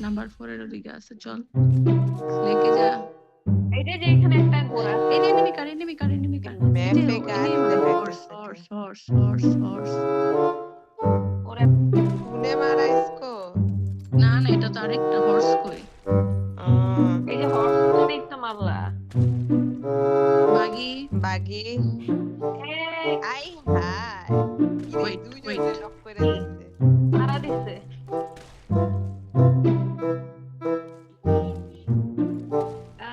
Number 4 এর ওদিকে আছে, চল লেকে যা। এই যে এখানে একটা ঘোড়া, এই যে এনিমি কার ম্যাপে গাড়ি হর্স। ওরে শুনে মারা ইসকো। না এটা তো আরেকটা হর্স কই। এই যে হর্স নেই তো মারলা। বাগি এই আই হাই Wait. দুইজনে নক করে দিছে। মারা দিছে।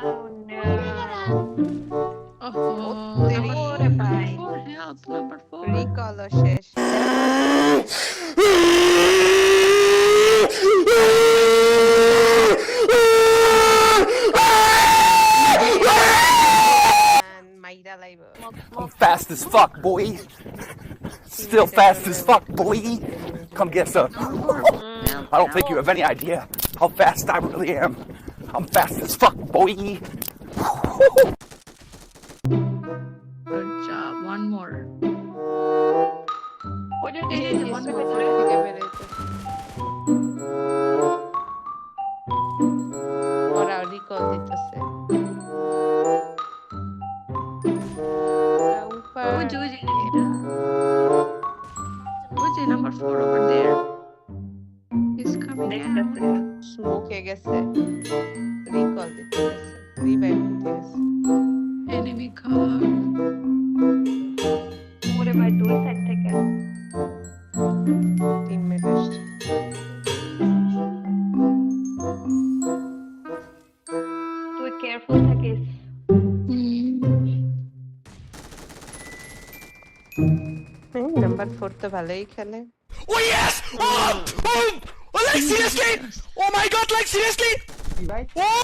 Oh no. ওরে ভাই, নাম্বার 4 রিকল শেষ। মাইরা লাইব। I'm fast as fuck, boy. Still fast as fuck, boy. Come get some. I don't think you have any idea how fast I really am. I'm fast as fuck, boy. Good job. One more. ওই যে এই যে one more. থেকে বেরোইতে। ওরা recall দিতেছে। ওই যে number 4 over there. He's coming দেখতেছে। out. স্মোকে গেছে, রিকল দিতে গেছে, রিভাইভ দিতে গেছে। Enemy car. ওরে ভাই, দুই সাইড থেকে টিমমেট আসছে। তুই কেয়ারফুল থাকিস। নাম্বার 4 তো ভালোই খেলে। Oh yes! Oh, like seriously? Oh my god, like seriously? Oh!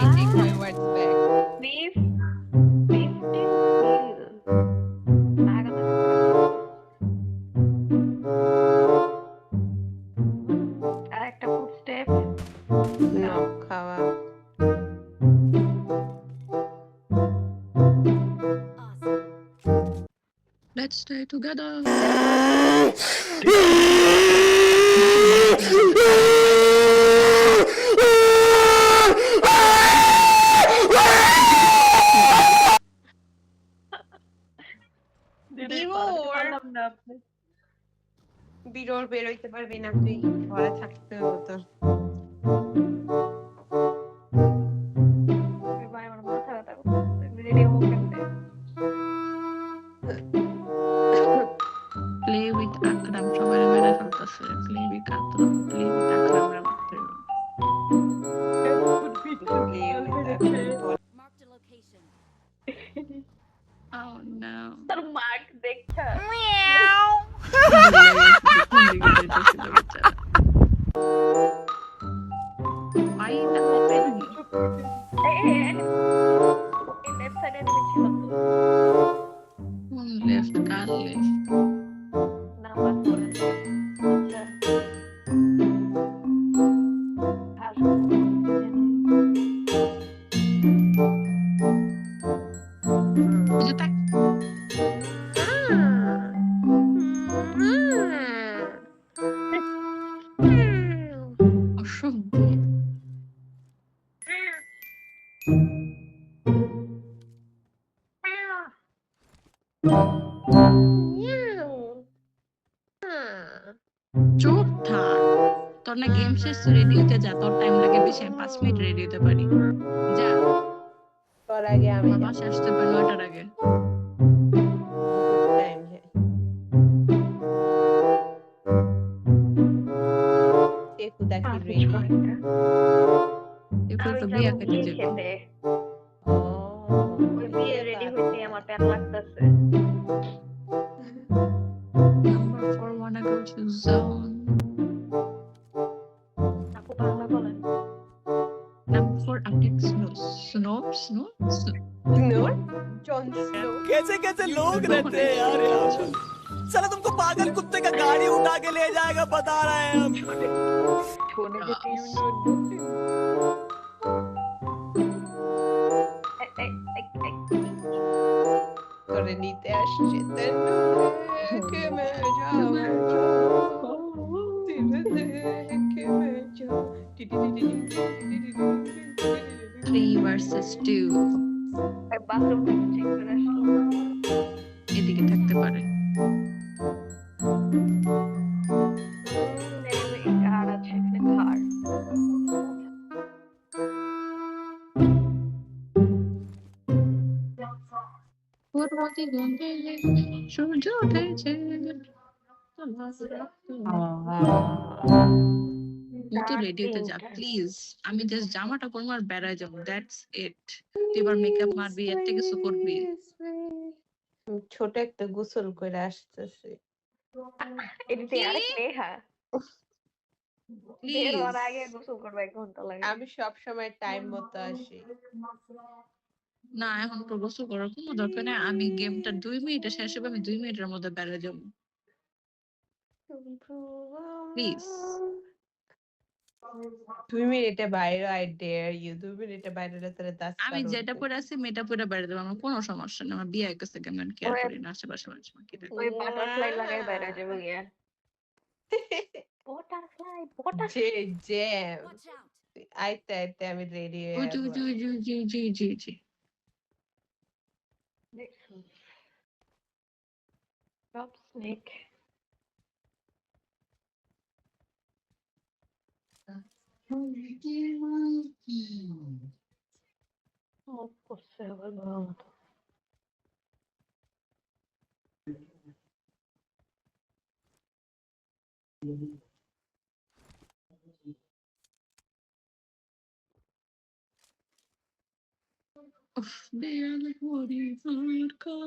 I take my words back. Please, please still heal. আর একটা ফুটস্টেপ। নক খাওয়া। Let's stay together. বিরোর বেরোইতে পারবি না তুই, ঘরে থাকতে হতো। ভাই আমার মাথা ব্যথা করতেছে। রেডি হবো কেমনে? Play with Akram. সবাই মেরে ফেলতেছে। Play with Akram. Play with Akram রে মারতে হবে। Marked a location. Oh no. তোর মার্ক দেখা। Why the open? এই লেফট সাইডে এনিমি ছিল তো। Left, car left. নাম্বার 4 আচ্ছা। আর Is it that? অসভ্য। চুপ থাক। তোর না গেম শেষ, রেডিওতে যা, তোর টাইম লাগে বেশি, আমি 5 মিনিট রেডি হতে পারি। যা, তোর আগে আমি আমার বাসায় আসতে পারি 9টার আগে। টাইম है। ये खुदा की ड्रीम है। এরপর তো বিয়া খেতে যাবো। ওই বিয়ে রেডি হইতে আমার পেট লাগতেছে। Number 4 wanna go to zone. আপু বাংলা বলেন। Number 4 update snow. Snow? Snore? Jon Snow? कैसे कैसे लोग रहते हैं यार यहाँ पर साला तुमको पागल कुत्ते का गाड़ी उठा के ले जाएगा बता रहे हैं हम छोड़ने के You know nothing. তোরে নিতে আসছে দেখে মে যাও দিনে দেখে মে যাও 3 versus 2. বাথরুম থেকে চেক করে আসলো এদিকে থাকতে পারে। কার আছে এখানে কার পরবর্তী গন্ধে সূর্য উঠেছে। তুই রেডিওতে যা প্লিজ। আমি জাস্ট জামাটা পরবো আর বেড়ায় যাবো, দ্যাটস ইট। তুই এবার মেকআপ মারবি, এর থেকে কিছু করবি। ছোট একটা গোসল করে আসতেছে এদিকে আরেক নেহা বের প্লিজ হওয়ার আগে গোসল করবে 1 ঘন্টা লাগে আমি সব সময় টাইম মতো আসি না, এখন তো গোসল করার কোনো দরকার নেই। আমি গেমটা 2 মিনিটে শেষ হবে, আমি 2 মিনিটের মধ্যে বেড়ায় যাবো, প্লিজ। 2 মিনিটে বাইরে আই ডেয়ার ইউ 2 মিনিটে বাইরে তাহলে 10 আমি যেটা পরে আছি মেয়েটা পরে বেড়ে দেবো, আমার কোনো সমস্যা নেই। আমার বিয়ে হয়ে গেছে, আমি কেয়ার ওই- করি না আশেপাশে মানুষ কি দেখে। ওই বাটারফ্লাই লাগাই বাইরে যাবে গিয়া বাটারফ্লাই যে জ্যাম আইতে আইতে আমি রেডি জি জি জি জি জি জি জি। Drop snake. করছে আবার ভালো মতো উফ, দেয়াল ঘড়ি ফাঁকা।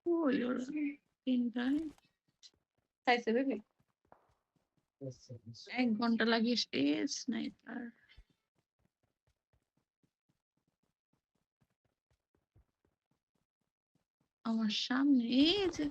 ওই ওরা তিনটায় খাইছে বেবি 1 ঘন্টা লাগিস এ স্নাইপার। আমার সামনে এই যে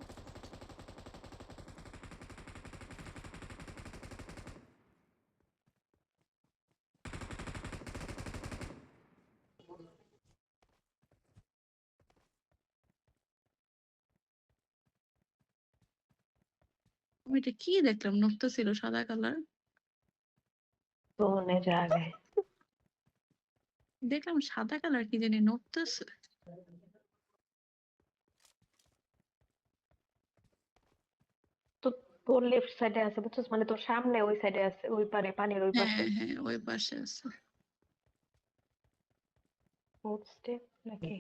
আমি এটা কি দেখলাম, নকটা ছিল সাদা কালার, সোনে জাগে দেখলাম সাদা কালার কি জানি নড়তেছে। তো তোর লেফট সাইডে আছে বুঝছিস মানে তোর সামনে ওই সাইডে আছে ওই পারে পানির ওই পাশে হ্যাঁ হ্যাঁ ওই পাশে আছে। ফুড স্টেপ নাকি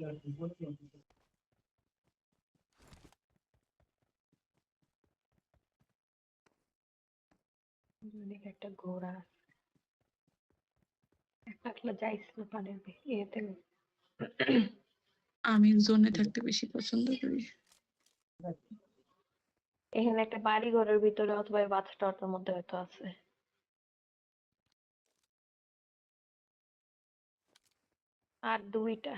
ওদিকে একটা ঘোড়া একটা আসলে যাইস না পানির ইয়েতে আমি জোনে থাকতে বেশি পছন্দ করি। এখানে একটা বাড়ি ঘরের ভিতরে অথবা বাথ টাওয়ার মধ্যে হয়তো আছে আর দুইটা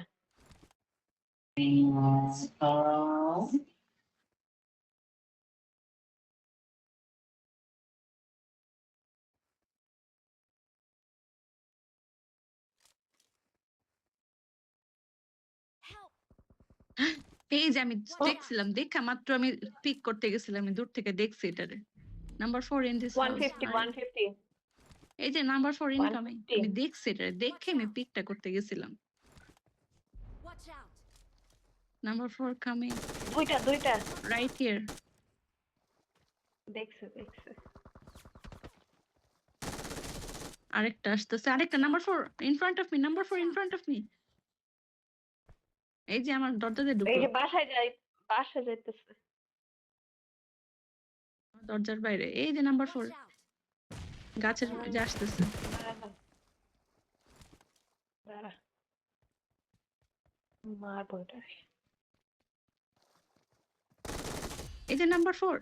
এই যে আমি দেখছিলাম, দেখা মাত্র আমি পিক করতে গেছিলাম, আমি দূর থেকে দেখছি এটারে। নাম্বার 4 ইন দিস 150 150 এই যে নাম্বার 4 ইনকামিং, 150 আমি দেখছি এটারে, দেখে আমি পিকটা করতে গেছিলাম। নাম্বার 4 কামিং দুইটা রাইট হিয়ার। দেখছে আরেকটা আসতেছে, আরেকটা number 4 in front of me, number 4 in front of me. এই যে আমার দরজাতে এই ঢুকলো, যে বাসায় যাইতেছে দরজার বাইরে। এই যে নাম্বার 4 গাছের যে আসতেছে। দাঁড়া মার বইটা এই যে নাম্বার 4